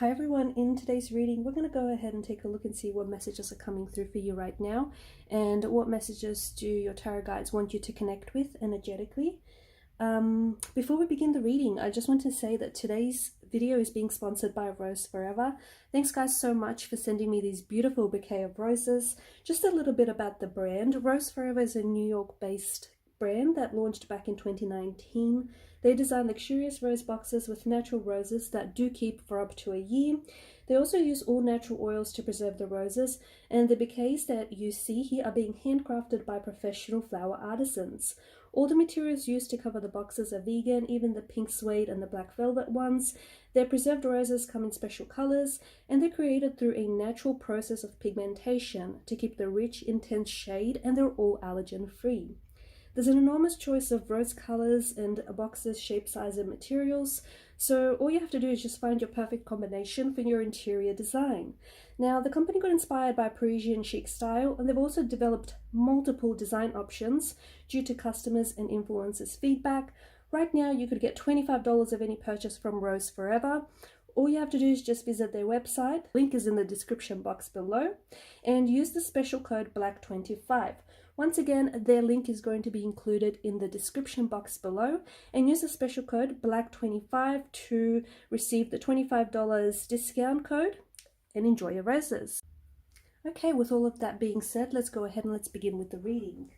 Hi everyone, in today's reading we're going to go ahead and take a look and see what messages are coming through for you right now and what messages do your tarot guides want you to connect with energetically. Before we begin the reading, I just want to say that today's video is being sponsored by Rose Forever. Thanks guys so much for sending me these beautiful bouquet of roses. Just a little bit about the brand. Rose Forever is a New York based brand that launched back in 2019. They design luxurious rose boxes with natural roses that do keep for up to a year. They also use all natural oils to preserve the roses, and the bouquets that you see here are being handcrafted by professional flower artisans. All the materials used to cover the boxes are vegan, even the pink suede and the black velvet ones. Their preserved roses come in special colors, and they're created through a natural process of pigmentation to keep the rich, intense shade, and they're all allergen free. There's an enormous choice of rose colors and boxes, shape, size, and materials. So all you have to do is just find your perfect combination for your interior design. Now, the company got inspired by Parisian chic style, and they've also developed multiple design options due to customers' and influencers' feedback. Right now, you could get $25 of any purchase from Rose Forever. All you have to do is just visit their website. Link is in the description box below, and use the special code BLACK25. Once again, their link is going to be included in the description box below, and use the special code BLACK25 to receive the $25 discount code and enjoy your roses. Okay, with all of that being said, let's go ahead and let's begin with the reading.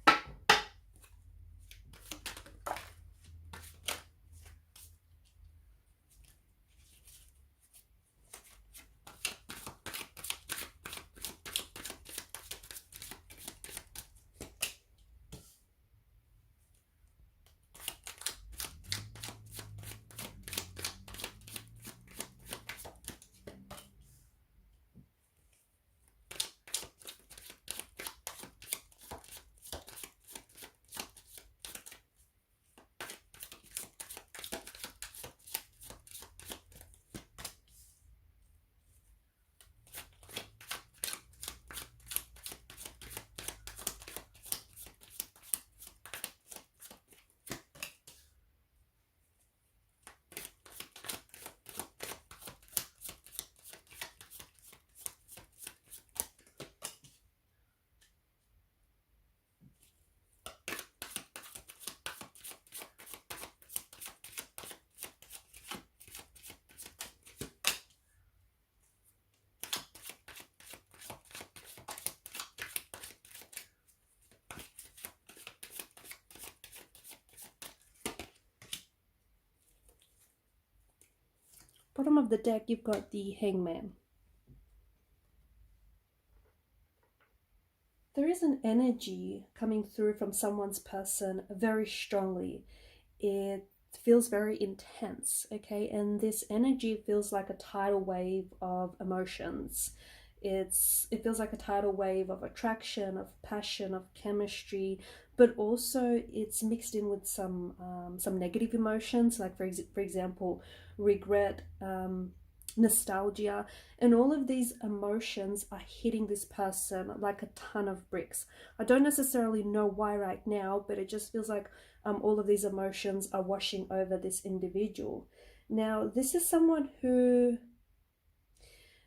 Bottom of the deck, you've got the Hangman. There is an energy coming through from someone's person very strongly. It feels very intense, okay? And this energy feels like a tidal wave of emotions. It feels like a tidal wave of attraction, of passion, of chemistry, but also it's mixed in with some negative emotions, like for example, regret, nostalgia, and all of these emotions are hitting this person like a ton of bricks. I don't necessarily know why right now, but it just feels like all of these emotions are washing over this individual. Now, this is someone who,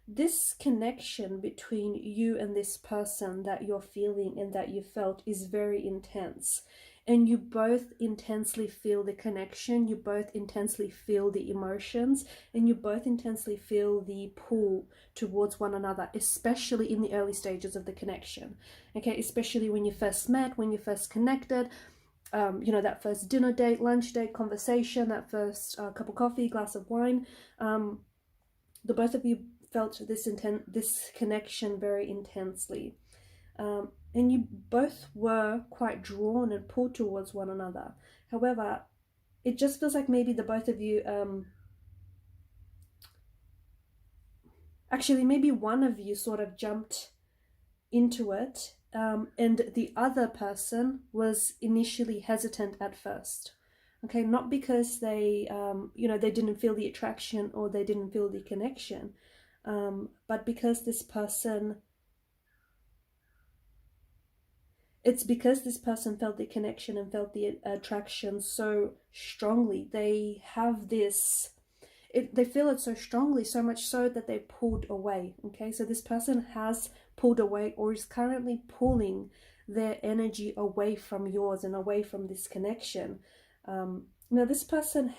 this connection between you and this person that you're feeling and that you felt is very intense. And you both intensely feel the connection, you both intensely feel the emotions, and you both intensely feel the pull towards one another, especially in the early stages of the connection. Okay, especially when you first met, when you first connected, you know, that first dinner date, lunch date, conversation, that first cup of coffee, glass of wine. The both of you felt this connection very intensely. And you both were quite drawn and pulled towards one another. However, it just feels like maybe the both of you, actually maybe one of you sort of jumped into it, and the other person was initially hesitant at first. Okay, not because they, you know, they didn't feel the attraction or they didn't feel the connection, but because this person, it's because this person felt the connection and felt the attraction so strongly. They have this, they feel it so strongly, so much so that they pulled away. Okay, so this person has pulled away or is currently pulling their energy away from yours and away from this connection. Now this person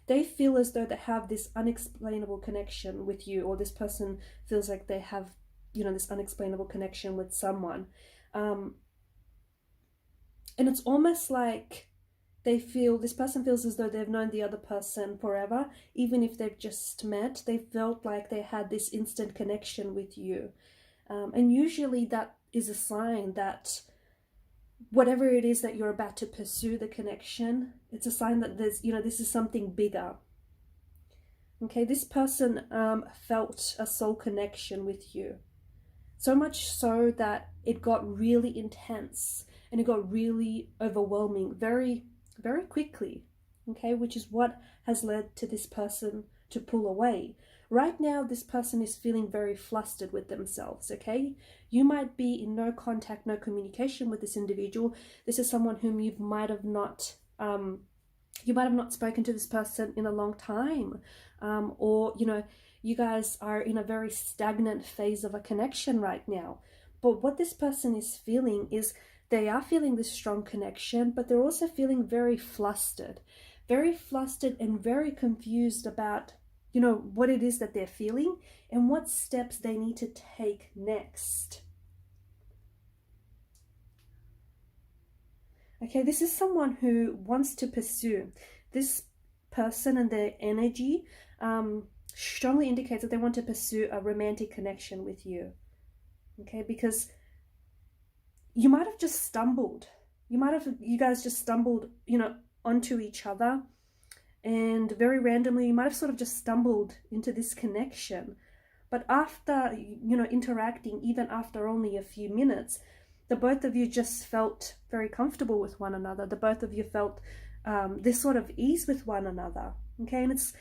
they feel as though they have this unexplainable connection with you, or this person feels like they have, you know, this unexplainable connection with someone. And it's almost like this person feels as though they've known the other person forever. Even if they've just met, they felt like they had this instant connection with you. And usually that is a sign that whatever it is that you're about to pursue the connection, it's a sign that there's, you know, this is something bigger. Okay, this person felt a soul connection with you. So much so that it got really intense and it got really overwhelming very, very quickly. Okay, which is what has led to this person to pull away. Right now, this person is feeling very flustered with themselves, okay? You might be in no contact, no communication with this individual. This is someone whom you might have not spoken to this person in a long time. Or, you know, you guys are in a very stagnant phase of a connection right now. But what this person is feeling is they are feeling this strong connection, but they're also feeling very flustered and very confused about, you know, what it is that they're feeling and what steps they need to take next. Okay, this is someone who wants to pursue. This person and their energy strongly indicates that they want to pursue a romantic connection with you. Okay, because you might have just stumbled. You guys just stumbled, you know, onto each other. And very randomly, you might have sort of just stumbled into this connection. But after, you know, interacting, even after only a few minutes, the both of you just felt very comfortable with one another. The both of you felt this sort of ease with one another. Okay, and it's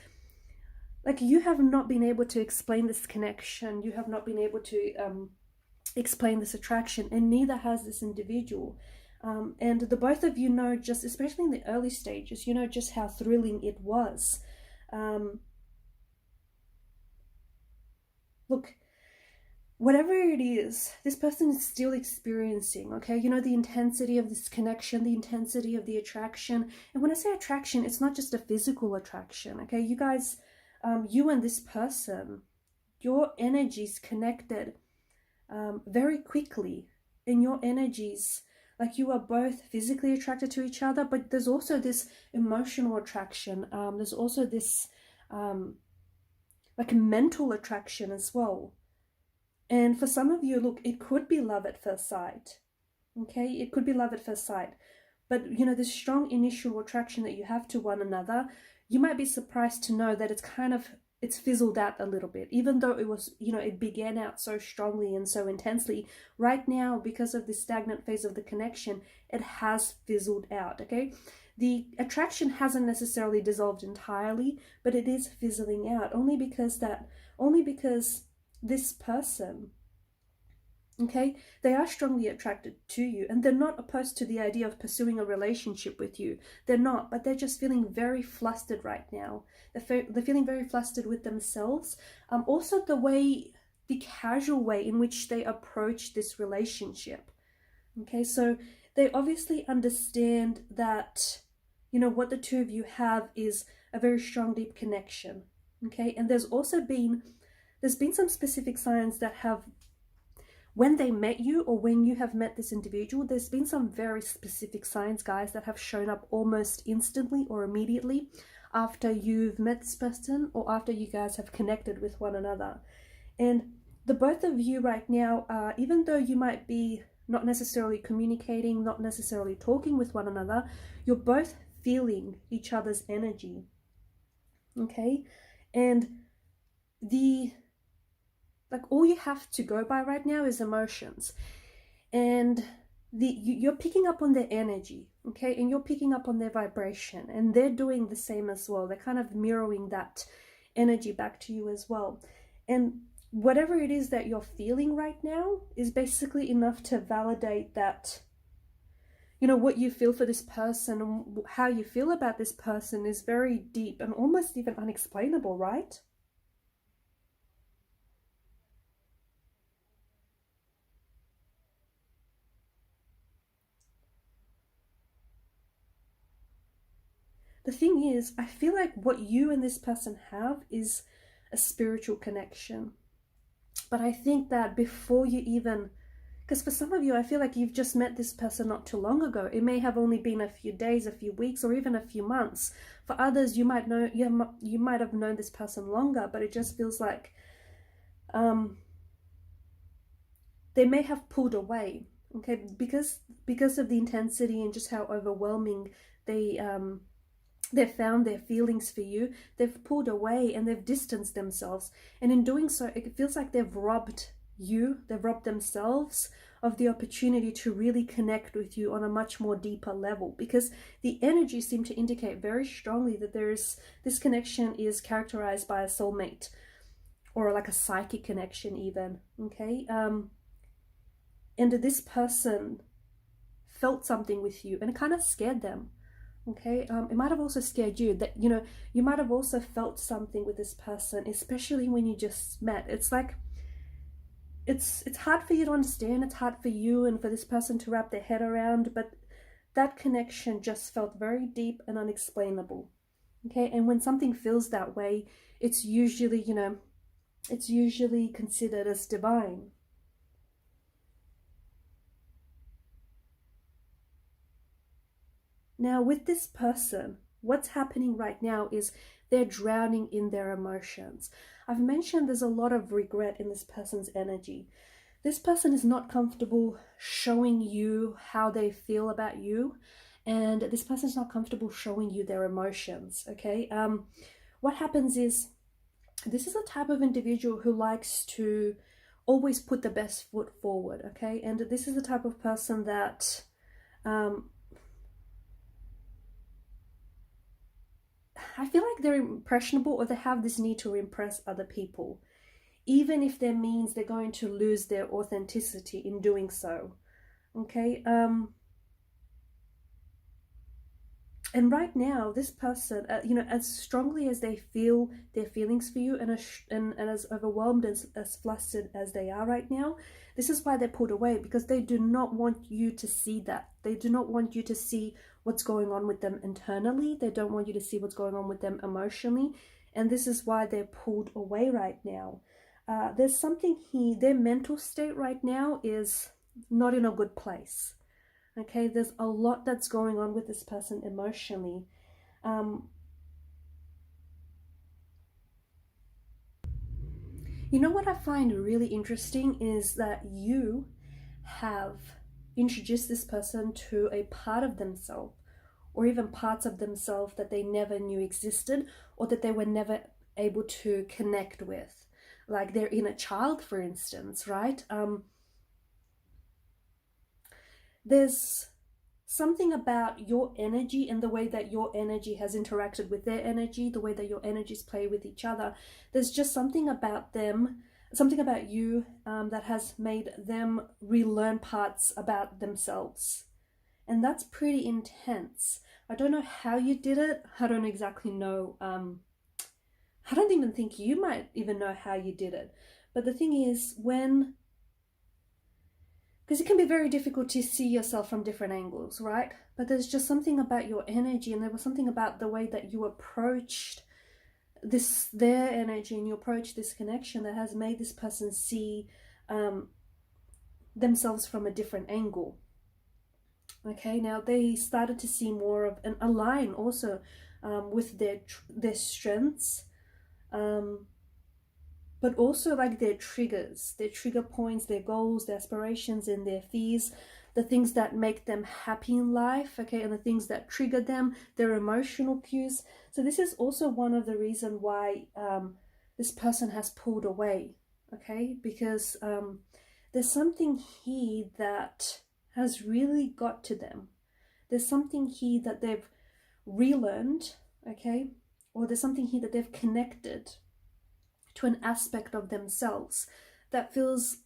like you have not been able to explain this connection. You have not been able to explain this attraction, and neither has this individual. And the both of you know, just especially in the early stages, you know just how thrilling it was. Look, whatever it is, this person is still experiencing, okay? You know, the intensity of this connection, the intensity of the attraction. And when I say attraction, it's not just a physical attraction, okay? You guys, you and this person, your energies connected very quickly. And your energies, like you are both physically attracted to each other, but there's also this emotional attraction. There's also this like a mental attraction as well. And for some of you, look, it could be love at first sight. Okay, it could be love at first sight. But, you know, this strong initial attraction that you have to one another, you might be surprised to know that it's fizzled out a little bit. Even though it was, you know, it began out so strongly and so intensely, right now, because of the stagnant phase of the connection, it has fizzled out, okay? The attraction hasn't necessarily dissolved entirely, but it is fizzling out only because this person, okay, they are strongly attracted to you and they're not opposed to the idea of pursuing a relationship with you. They're not, but they're just feeling very flustered right now. They're feeling very flustered with themselves. Also the casual way in which they approach this relationship. Okay, so they obviously understand that, you know, what the two of you have is a very strong, deep connection. Okay, and there's been some specific signs that have, when they met you or when you have met this individual, there's been some very specific signs, guys, that have shown up almost instantly or immediately after you've met this person or after you guys have connected with one another. And the both of you right now, even though you might be not necessarily communicating, not necessarily talking with one another, you're both feeling each other's energy. Okay? And all you have to go by right now is emotions, and you're picking up on their energy, okay, and you're picking up on their vibration, and they're doing the same as well. They're kind of mirroring that energy back to you as well. And whatever it is that you're feeling right now is basically enough to validate that, you know, what you feel for this person and how you feel about this person is very deep and almost even unexplainable, right? The thing is, I feel like what you and this person have is a spiritual connection. But I think that before you even, because for some of you, I feel like you've just met this person not too long ago. It may have only been a few days, a few weeks, or even a few months. For others, you might know, you might have known this person longer, but it just feels like they may have pulled away, okay, because of the intensity and just how overwhelming they've found their feelings for you. They've pulled away and they've distanced themselves, and in doing so, it feels like they've robbed themselves of the opportunity to really connect with you on a much more deeper level, because the energy seem to indicate very strongly that this connection is characterized by a soulmate or like a psychic connection even, okay? And this person felt something with you and it kind of scared them, okay? It might have also scared you, that, you know, you might have also felt something with this person, especially when you just met. It's like, it's hard for you to understand, it's hard for you and for this person to wrap their head around, but that connection just felt very deep and unexplainable, okay? And when something feels that way, it's usually, you know, it's usually considered as divine. Now, with this person, what's happening right now is they're drowning in their emotions. I've mentioned there's a lot of regret in this person's energy. This person is not comfortable showing you how they feel about you, and this person is not comfortable showing you their emotions, okay? What happens is, this is a type of individual who likes to always put the best foot forward, okay? And this is the type of person that I feel like they're impressionable, or they have this need to impress other people, even if that means they're going to lose their authenticity in doing so, okay? And right now, this person, you know, as strongly as they feel their feelings for you, and as overwhelmed, as flustered as they are right now, this is why they're pulled away, because they do not want you to see that. They do not want you to see what's going on with them internally. They don't want you to see what's going on with them emotionally. And this is why they're pulled away right now. There's something here, their mental state right now is not in a good place. Okay, there's a lot that's going on with this person emotionally. You know what I find really interesting is that you have introduced this person to a part of themselves, or even parts of themselves that they never knew existed, or that they were never able to connect with. Like their inner child, for instance, right? There's something about your energy and the way that your energy has interacted with their energy, the way that your energies play with each other. There's just something about them, something about you, that has made them relearn parts about themselves. And that's pretty intense. I don't know how you did it. I don't exactly know. I don't even think you might even know how you did it. But the thing is, because it can be very difficult to see yourself from different angles, right? But there's just something about your energy, and there was something about the way that you approached their energy, and you approached this connection, that has made this person see themselves from a different angle. Okay, now they started to see more of an align also with their strengths, but also like their triggers, their trigger points, their goals, their aspirations, and their fears, the things that make them happy in life, okay, and the things that trigger them, their emotional cues. So this is also one of the reasons why this person has pulled away, okay, because there's something here that has really got to them. There's something here that they've relearned, okay, or there's something here that they've connected to an aspect of themselves that feels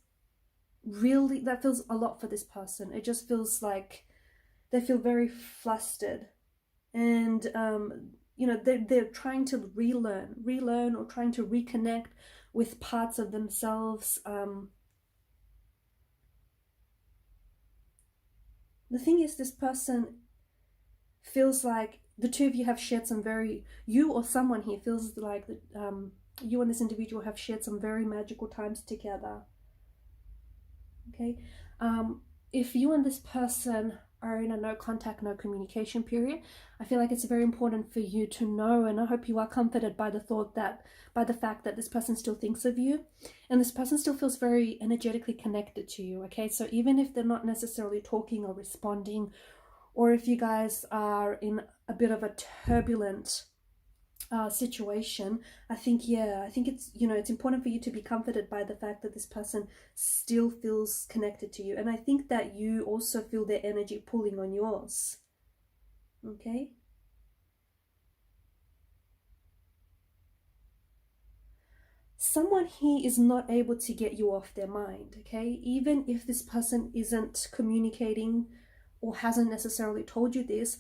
a lot for this person. It just feels like they feel very flustered, and you know, they're trying to relearn or trying to reconnect with parts of themselves. The thing is, this person feels like the two of you have shared some very, you or someone here feels like that you and this individual have shared some very magical times together. Okay, if you and this person are in a no contact, no communication period, I feel like it's very important for you to know, and I hope you are comforted by the thought that, by the fact that this person still thinks of you, and this person still feels very energetically connected to you. Okay, so even if they're not necessarily talking or responding, or if you guys are in a bit of a turbulent situation, I think it's, you know, it's important for you to be comforted by the fact that this person still feels connected to you, and I think that you also feel their energy pulling on yours. Okay, someone here is not able to get you off their mind. Okay, even if this person isn't communicating or hasn't necessarily told you this,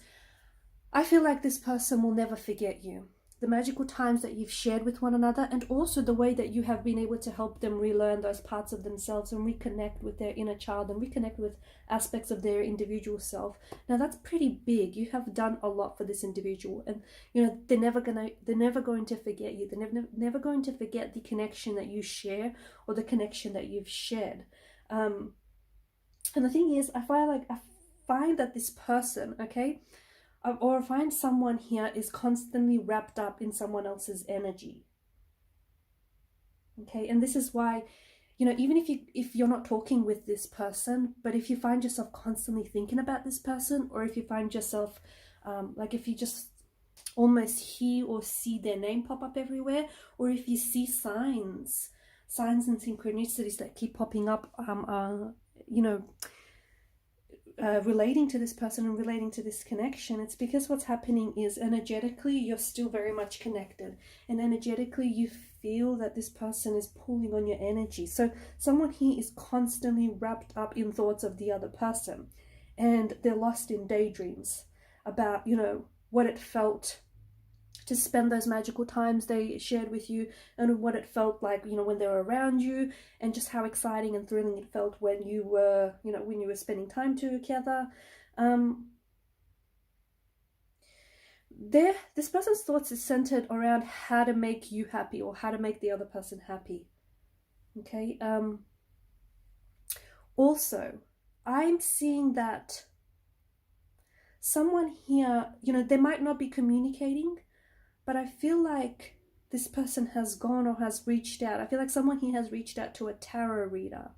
I feel like this person will never forget you. The magical times that you've shared with one another, and also the way that you have been able to help them relearn those parts of themselves and reconnect with their inner child and reconnect with aspects of their individual self. Now that's pretty big. You have done a lot for this individual, and you know, they're never going to forget you. They're never going to forget the connection that you share or the connection that you've shared. And the thing is, I find that this person, okay, or find someone here is constantly wrapped up in someone else's energy. Okay, and this is why, you know, even if you're not talking with this person, but if you find yourself constantly thinking about this person, or if you find yourself like if you just almost hear or see their name pop up everywhere, or if you see signs and synchronicities that keep popping up, you know, relating to this person and relating to this connection, it's because what's happening is energetically you're still very much connected, and energetically you feel that this person is pulling on your energy. So someone here is constantly wrapped up in thoughts of the other person, and they're lost in daydreams about, you know, what it felt to spend those magical times they shared with you, and what it felt like, you know, when they were around you, and just how exciting and thrilling it felt when you were, you know, when you were spending time together. This person's thoughts is centered around how to make you happy or how to make the other person happy. Okay. Also, I'm seeing that someone here, you know, they might not be communicating, but I feel like this person has gone or has reached out. I feel like someone here has reached out to a tarot reader.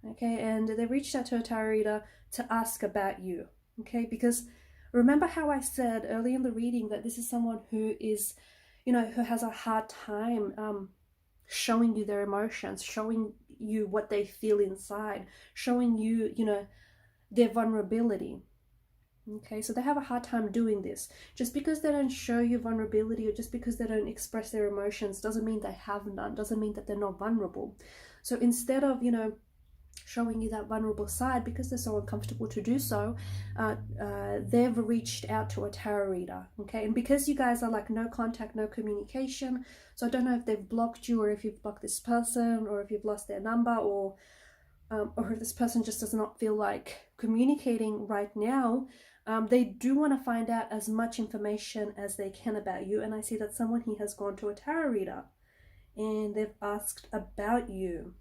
Okay, and they reached out to a tarot reader to ask about you. Okay, because remember how I said early in the reading that this is someone who is, you know, who has a hard time showing you their emotions, showing you what they feel inside, showing you, you know, their vulnerability. Okay, so they have a hard time doing this. Just because they don't show you vulnerability, or just because they don't express their emotions, doesn't mean they have none, doesn't mean that they're not vulnerable. So instead of, you know, showing you that vulnerable side, because they're so uncomfortable to do so, they've reached out to a tarot reader. Okay, and because you guys are like no contact, no communication, so I don't know if they've blocked you, or if you've blocked this person, or if you've lost their number, or if this person just does not feel like communicating right now. They do want to find out as much information as they can about you, and I see that someone here has gone to a tarot reader and they've asked about you.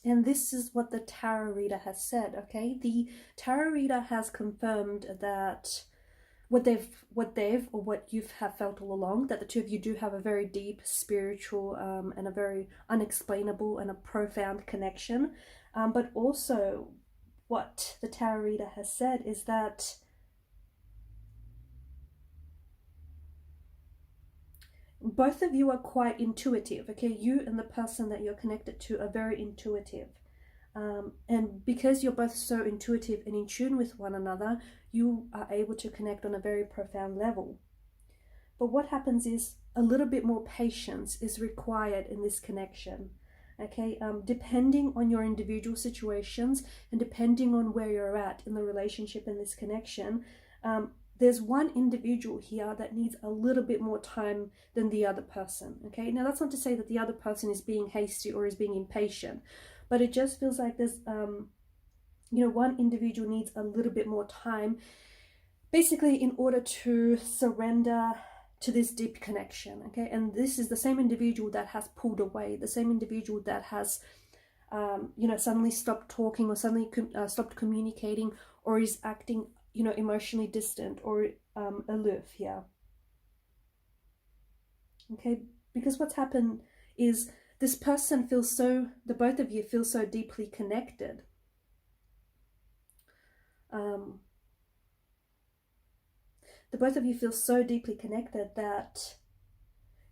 And this is what the tarot reader has said. Okay, the tarot reader has confirmed that what you have felt all along, that the two of you do have a very deep spiritual and a very unexplainable and a profound connection. But also what the tarot reader has said is that both of you are quite intuitive. Okay, you and the person that you're connected to are very intuitive. And because you're both so intuitive and in tune with one another, you are able to connect on a very profound level. But what happens is a little bit more patience is required in this connection. okay? Depending on your individual situations and depending on where you're at in the relationship and this connection, there's one individual here that needs a little bit more time than the other person, okay? Now, that's not to say that the other person is being hasty or is being impatient, but it just feels like there's, you know, one individual needs a little bit more time, basically in order to surrender to this deep connection, okay? And this is the same individual that has pulled away, the same individual that has, you know, suddenly stopped talking or suddenly stopped communicating or is acting, you know, emotionally distant or aloof here. Okay, because what's happened is this person feels so, the both of you feel so deeply connected. The both of you feel so deeply connected that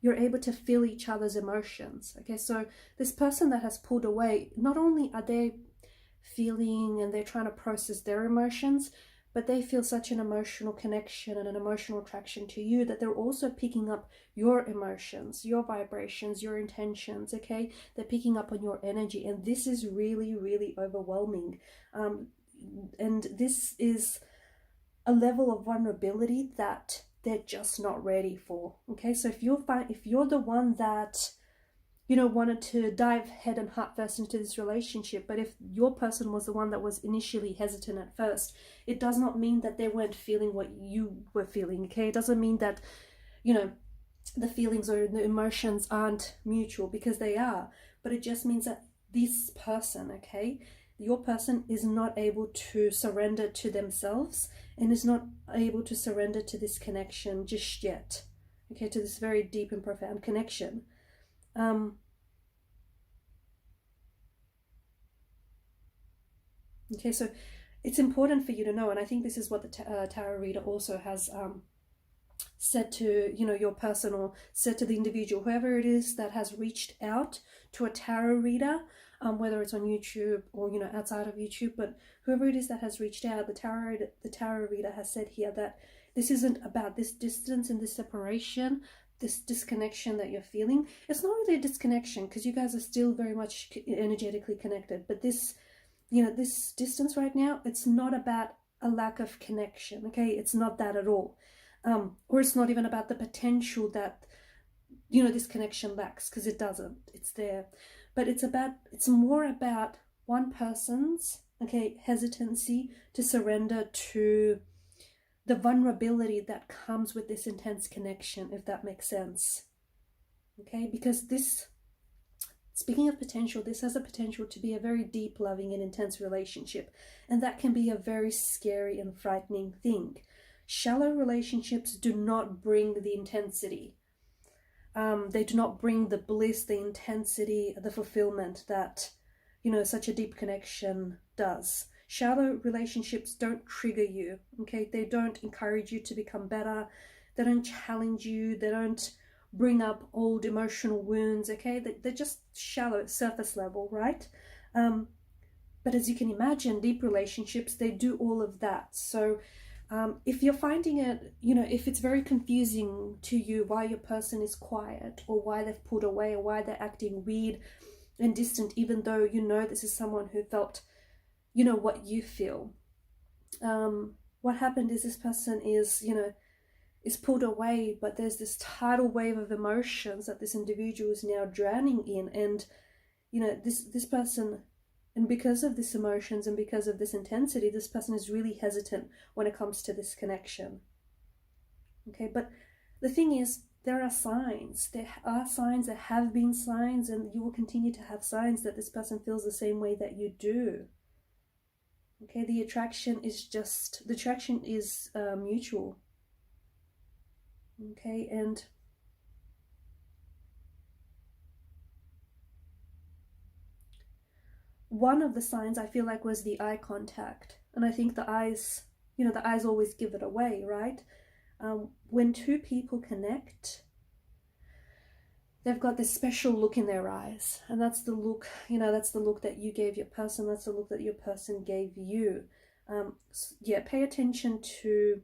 you're able to feel each other's emotions. Okay, so this person that has pulled away, not only are they feeling and they're trying to process their emotions, but they feel such an emotional connection and an emotional attraction to you that they're also picking up your emotions, your vibrations, your intentions, okay? They're picking up on your energy, and this is really, really overwhelming. And this is a level of vulnerability that they're just not ready for, okay? So if you're the one that, you know, wanted to dive head and heart first into this relationship, but if your person was the one that was initially hesitant at first, it does not mean that they weren't feeling what you were feeling, okay? It doesn't mean that, you know, the feelings or the emotions aren't mutual, because they are, but it just means that this person, okay, your person is not able to surrender to themselves and is not able to surrender to this connection just yet, okay, to this very deep and profound connection. Okay, so it's important for you to know, and I think this is what the tarot reader also has said to, you know, your person, or said to the individual, whoever it is that has reached out to a tarot reader, whether it's on YouTube or, you know, outside of YouTube, but whoever it is that has reached out, the tarot reader has said here that this isn't about this distance and this separation, this disconnection that you're feeling. It's not really a disconnection, because you guys are still very much energetically connected, but this, you know, this distance right now, it's not about a lack of connection, okay? It's not that at all. Or it's not even about the potential that, you know, this connection lacks, because it doesn't. It's there. But it's more about one person's, okay, hesitancy to surrender to the vulnerability that comes with this intense connection, if that makes sense. Okay, because this, speaking of potential, this has a potential to be a very deep, loving, and intense relationship. And that can be a very scary and frightening thing. Shallow relationships do not bring the intensity. They do not bring the bliss, the intensity, the fulfillment that, you know, such a deep connection does. Shallow relationships don't trigger you, okay? They don't encourage you to become better. They don't challenge you. They don't bring up old emotional wounds, okay? They're just shallow, surface level, right? But as you can imagine, deep relationships, they do all of that. So if you're finding it, you know, if it's very confusing to you why your person is quiet, or why they've pulled away, or why they're acting weird and distant, even though you know this is someone who felt, you know, what you feel. What happened is this person is, you know, is pulled away, but there's this tidal wave of emotions that this individual is now drowning in. And, you know, this person, and because of this emotions and because of this intensity, this person is really hesitant when it comes to this connection. Okay, but the thing is, there are signs. There are signs, there have been signs, and you will continue to have signs that this person feels the same way that you do. Okay, the attraction is mutual. Okay, and one of the signs I feel like was the eye contact. And I think the eyes, you know, the eyes always give it away, right? When two people connect, they've got this special look in their eyes. And that's the look, you know, that's the look that you gave your person. That's the look that your person gave you. Yeah, pay attention to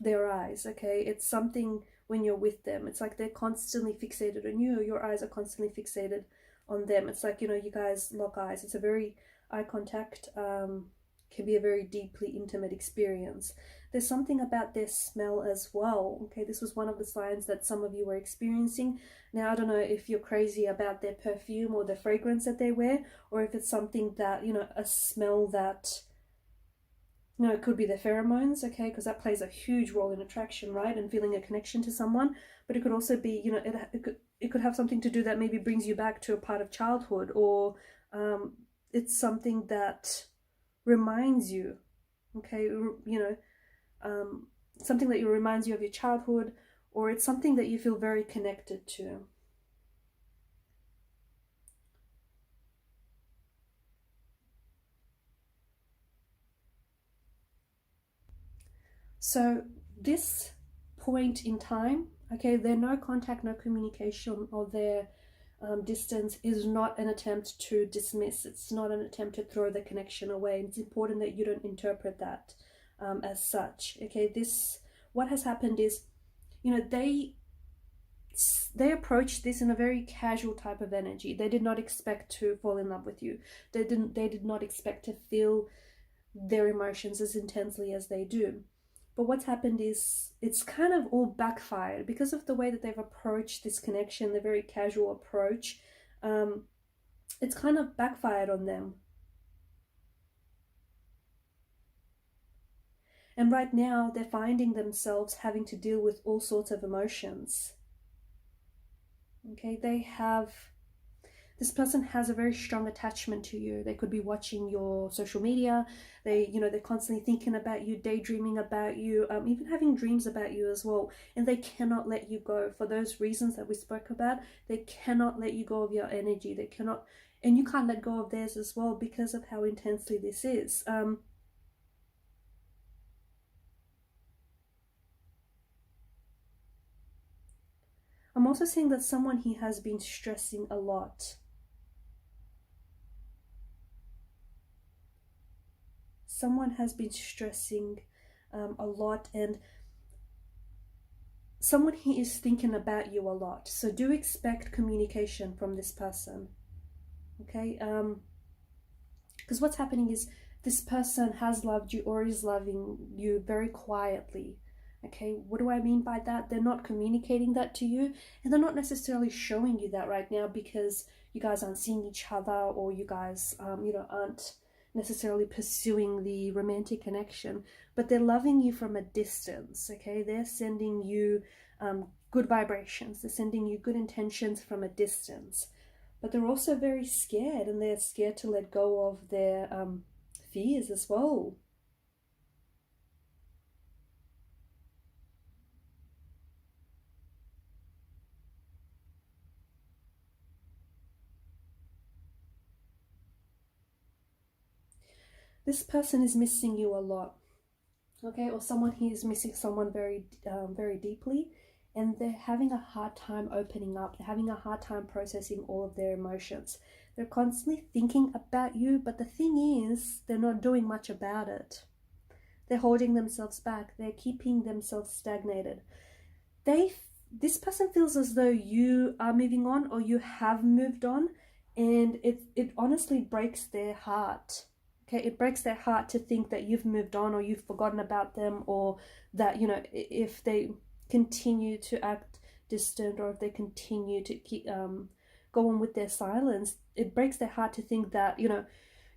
their eyes, okay? It's something when you're with them. It's like they're constantly fixated on you. Your eyes are constantly fixated on them. It's like, you know, you guys lock eyes. It's a very eye contact, can be a very deeply intimate experience. There's something about their smell as well. Okay, this was one of the signs that some of you were experiencing. Now, I don't know if you're crazy about their perfume or the fragrance that they wear, or if it's something that, you know, a smell that, you know, it could be their pheromones, okay, because that plays a huge role in attraction, right, and feeling a connection to someone. But it could also be, you know, it could have something to do that maybe brings you back to a part of childhood, or it's something that reminds you, okay, you know, something that reminds you of your childhood, or it's something that you feel very connected to. So this point in time, okay, their no contact, no communication, or their distance is not an attempt to dismiss. It's not an attempt to throw the connection away. It's important that you don't interpret that as such. Okay, what has happened is, you know, they approached this in a very casual type of energy. They did not expect to fall in love with you. They did not expect to feel their emotions as intensely as they do. But what's happened is it's kind of all backfired because of the way that they've approached this connection, the very casual approach. It's kind of backfired on them. And right now they're finding themselves having to deal with all sorts of emotions. Okay, this person has a very strong attachment to you. They could be watching your social media. They're constantly thinking about you, daydreaming about you, even having dreams about you as well. And they cannot let you go for those reasons that we spoke about. They cannot let you go of your energy. They cannot, and you can't let go of theirs as well because of how intensely this is. I'm also seeing that someone here has been stressing a lot. Someone has been stressing a lot, and someone here is thinking about you a lot. So do expect communication from this person, okay? Because what's happening is this person has loved you or is loving you very quietly, okay? What do I mean by that? They're not communicating that to you, and they're not necessarily showing you that right now because you guys aren't seeing each other, or you guys, aren't necessarily pursuing the romantic connection, but they're loving you from a distance, okay? They're sending you good vibrations. They're sending you good intentions from a distance, but they're also very scared, and they're scared to let go of their fears as well. This person is missing you a lot, okay? Or someone here is missing someone very, very deeply, and they're having a hard time opening up. They're having a hard time processing all of their emotions. They're constantly thinking about you, but the thing is, they're not doing much about it. They're holding themselves back. They're keeping themselves stagnated. This person feels as though you are moving on, or you have moved on, and it honestly breaks their heart. Okay, it breaks their heart to think that you've moved on, or you've forgotten about them, or that, you know, if they continue to act distant, or if they continue to keep go on with their silence, it breaks their heart to think that, you know,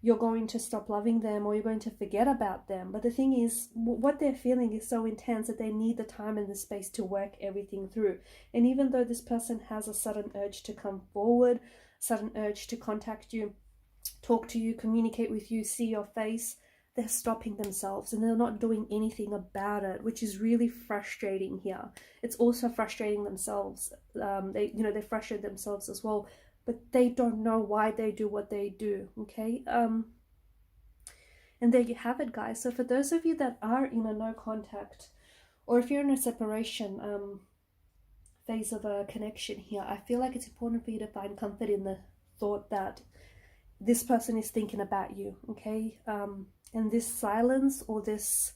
you're going to stop loving them, or you're going to forget about them. But the thing is, what they're feeling is so intense that they need the time and the space to work everything through. And even though this person has a sudden urge to come forward, sudden urge to contact you, talk to you, communicate with you, see your face, they're stopping themselves, and they're not doing anything about it, which is really frustrating here. It's also frustrating themselves. They frustrate themselves as well, but they don't know why they do what they do, okay? And there you have it, guys. So for those of you that are in a no contact, or if you're in a separation phase of a connection here, I feel like it's important for you to find comfort in the thought that this person is thinking about you, okay? And this silence, or this,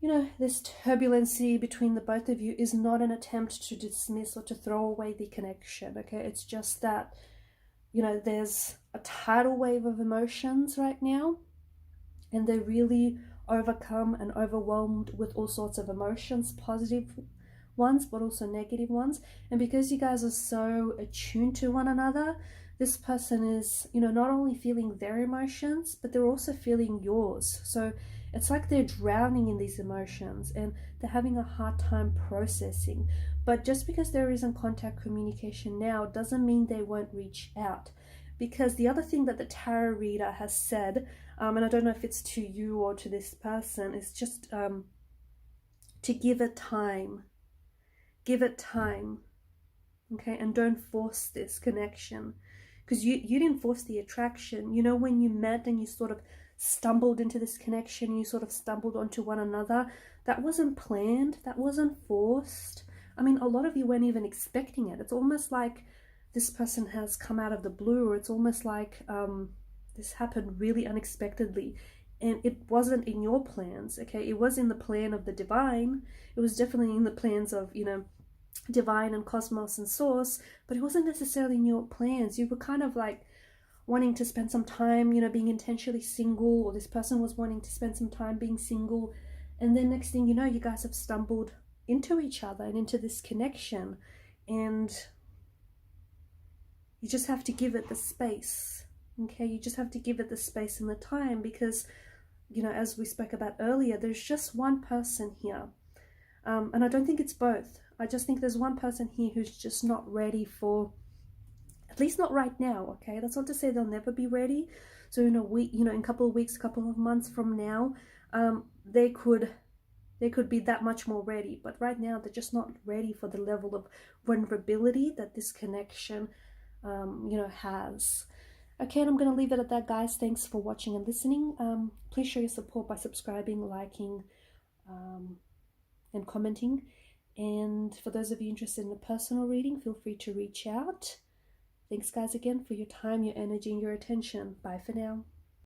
this turbulency between the both of you is not an attempt to dismiss or to throw away the connection, okay? It's just that you know, there's a tidal wave of emotions right now, and they're really overcome and overwhelmed with all sorts of emotions, positive ones, but also negative ones. And because you guys are so attuned to one another, this person is, you know, not only feeling their emotions, but they're also feeling yours. So it's like they're drowning in these emotions and they're having a hard time processing. But just because there isn't contact communication now doesn't mean they won't reach out. Because the other thing that the tarot reader has said, and I don't know if it's to you or to this person, is just to give it time. Give it time, okay? And don't force this connection, because you didn't force the attraction. You know, when you met and you sort of stumbled into this connection, you sort of stumbled onto one another, that wasn't planned, that wasn't forced. I mean, a lot of you weren't even expecting it. It's almost like this person has come out of the blue, or it's almost like this happened really unexpectedly. And it wasn't in your plans, okay? It was in the plan of the divine. It was definitely in the plans of, you know, divine and cosmos and source, but it wasn't necessarily in your plans. You were kind of like wanting to spend some time, you know, being intentionally single, or this person was wanting to spend some time being single, and then next thing you know, you guys have stumbled into each other and into this connection, and you just have to give it the space, okay? You just have to give it the space and the time, because, you know, as we spoke about earlier, there's just one person here, and I don't think it's both. I just think there's one person here who's just not ready for, at least not right now, okay? That's not to say they'll never be ready. So in a week, you know, in a couple of weeks, couple of months from now, they could be that much more ready. But right now, they're just not ready for the level of vulnerability that this connection, you know, has. Okay, and I'm going to leave it at that, guys. Thanks for watching and listening. Please show your support by subscribing, liking, and commenting. And for those of you interested in a personal reading, feel free to reach out. Thanks, guys, again for your time, your energy, and your attention. Bye for now.